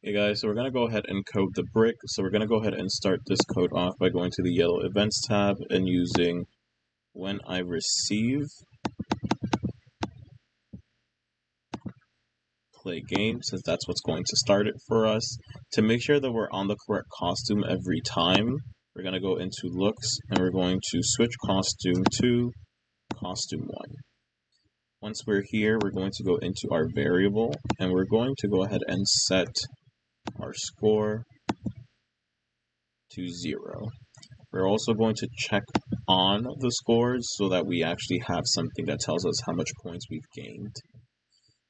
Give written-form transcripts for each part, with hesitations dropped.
Hey guys, so we're going to go ahead and code the brick. So we're going to go ahead and start this code off by going to the yellow events tab and using when I receive play game, since that's what's going to start it for us. To make sure that we're on the correct costume every time, we're going to go into looks and we're going to switch costume to costume 1. Once we're here, we're going to go into our variable and we're going to go ahead and set our score to 0. We're also going to check on the scores so that we actually have something that tells us how much points we've gained.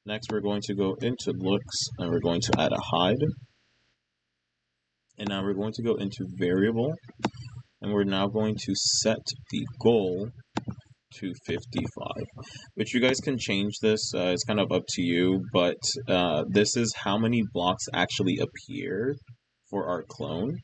Next, we're going to go into looks and we're going to add a hide. And now we're going to go into variable and we're now going to set the goal to 55, which you guys can change this. It's kind of up to you, but this is how many blocks actually appear for our clone.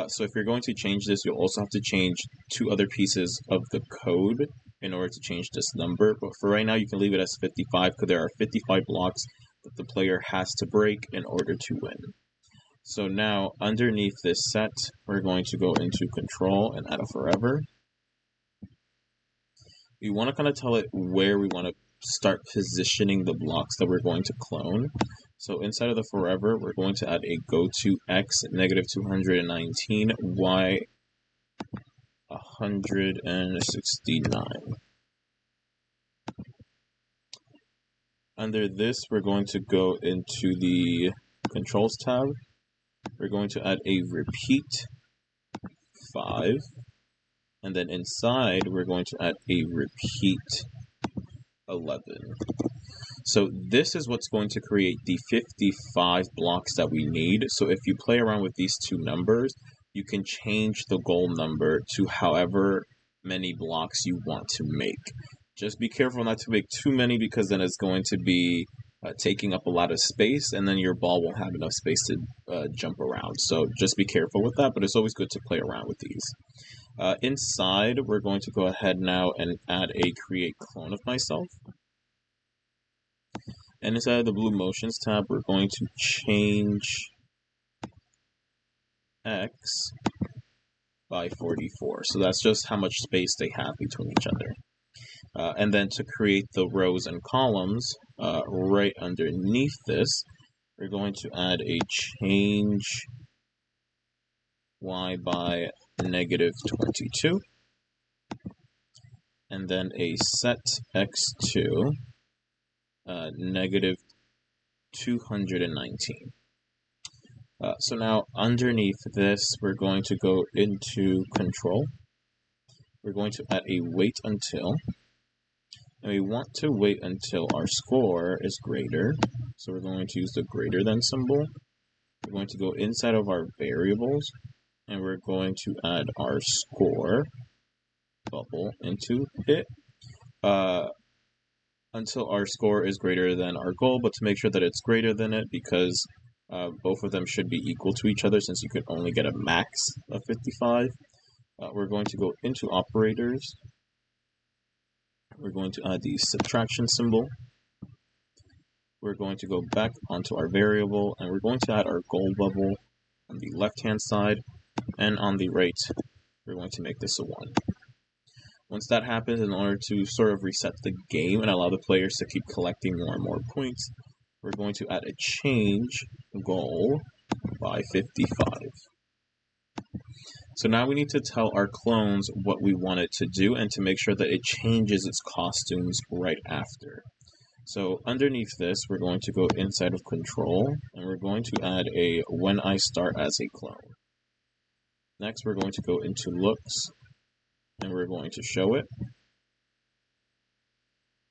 So if you're going to change this, you'll also have to change 2 other pieces of the code in order to change this number. But for right now, you can leave it as 55 because there are 55 blocks that the player has to break in order to win. So now, underneath this set, we're going to go into control and add a forever. We want to kind of tell it where we want to start positioning the blocks that we're going to clone. So inside of the forever, we're going to add a go to x negative 219, y 169. Under this, we're going to go into the controls tab. We're going to add a repeat 5. And then inside, we're going to add a repeat 11. So this is what's going to create the 55 blocks that we need. So if you play around with these 2 numbers, you can change the goal number to however many blocks you want to make. Just be careful not to make too many because then it's going to be taking up a lot of space and then your ball won't have enough space to jump around. So just be careful with that, but it's always good to play around with these. Inside, we're going to go ahead now and add a create clone of myself. And inside of the blue motions tab, we're going to change x by 44. So that's just how much space they have between each other. And then to create the rows and columns, right underneath this, we're going to add a change y by negative 22. And then a set x to negative 219. So now underneath this, we're going to go into control. We're going to add a wait until. And we want to wait until our score is greater. So we're going to use the greater than symbol. We're going to go inside of our variables. And we're going to add our score bubble into it. Until our score is greater than our goal, but to make sure that it's greater than it because both of them should be equal to each other since you can only get a max of 55. We're going to go into operators. We're going to add the subtraction symbol. We're going to go back onto our variable and we're going to add our goal bubble on the left-hand side, and on the right, we're going to make this a 1. Once that happens, in order to sort of reset the game and allow the players to keep collecting more and more points, we're going to add a change goal by 55. So now we need to tell our clones what we want it to do and to make sure that it changes its costumes right after. So underneath this, we're going to go inside of control and we're going to add a when I start as a clone. Next, we're going to go into looks and we're going to show it.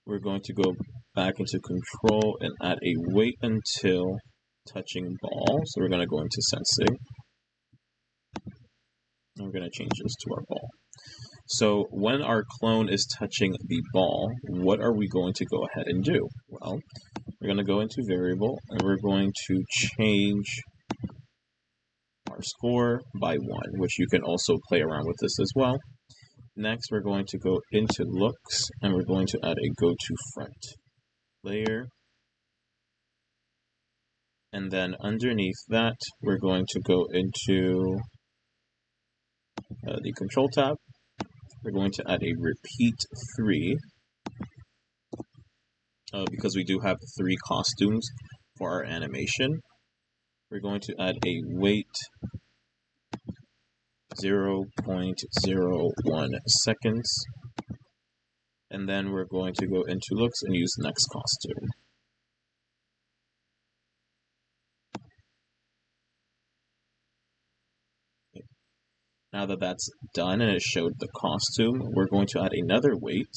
We're going to go back into control and add a wait until touching ball. So we're going to go into sensing. And we're going to change this to our ball. So when our clone is touching the ball, what are we going to go ahead and do? Well, we're going to go into variable and we're going to change our score by 1, which you can also play around with this as well. Next, we're going to go into looks and we're going to add a go to front layer. And then underneath that, we're going to go into the control tab. We're going to add a repeat 3 because we do have 3 costumes for our animation. We're going to add a weight 0.01 seconds. And then we're going to go into looks and use next costume. Okay. Now that that's done and it showed the costume, we're going to add another weight.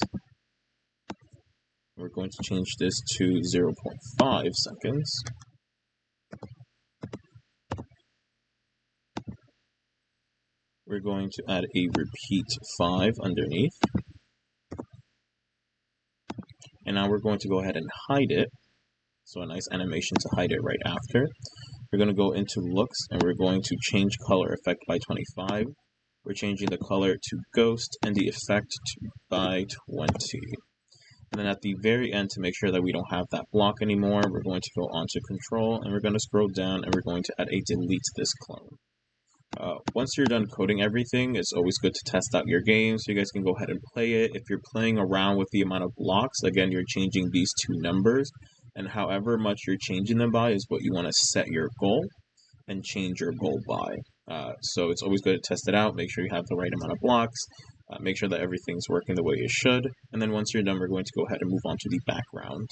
We're going to change this to 0.5 seconds. We're going to add a repeat 5 underneath. And now we're going to go ahead and hide it. So a nice animation to hide it right after. We're going to go into looks and we're going to change color effect by 25. We're changing the color to ghost and the effect to by 20. And then at the very end, to make sure that we don't have that block anymore, we're going to go onto control and we're going to scroll down and we're going to add a delete this clone. Once you're done coding everything, it's always good to test out your game so you guys can go ahead and play it. If you're playing around with the amount of blocks, again, you're changing these 2 numbers, and however much you're changing them by is what you want to set your goal and change your goal by. So it's always good to test it out, make sure you have the right amount of blocks, make sure that everything's working the way it should, and then once you're done, we're going to go ahead and move on to the background.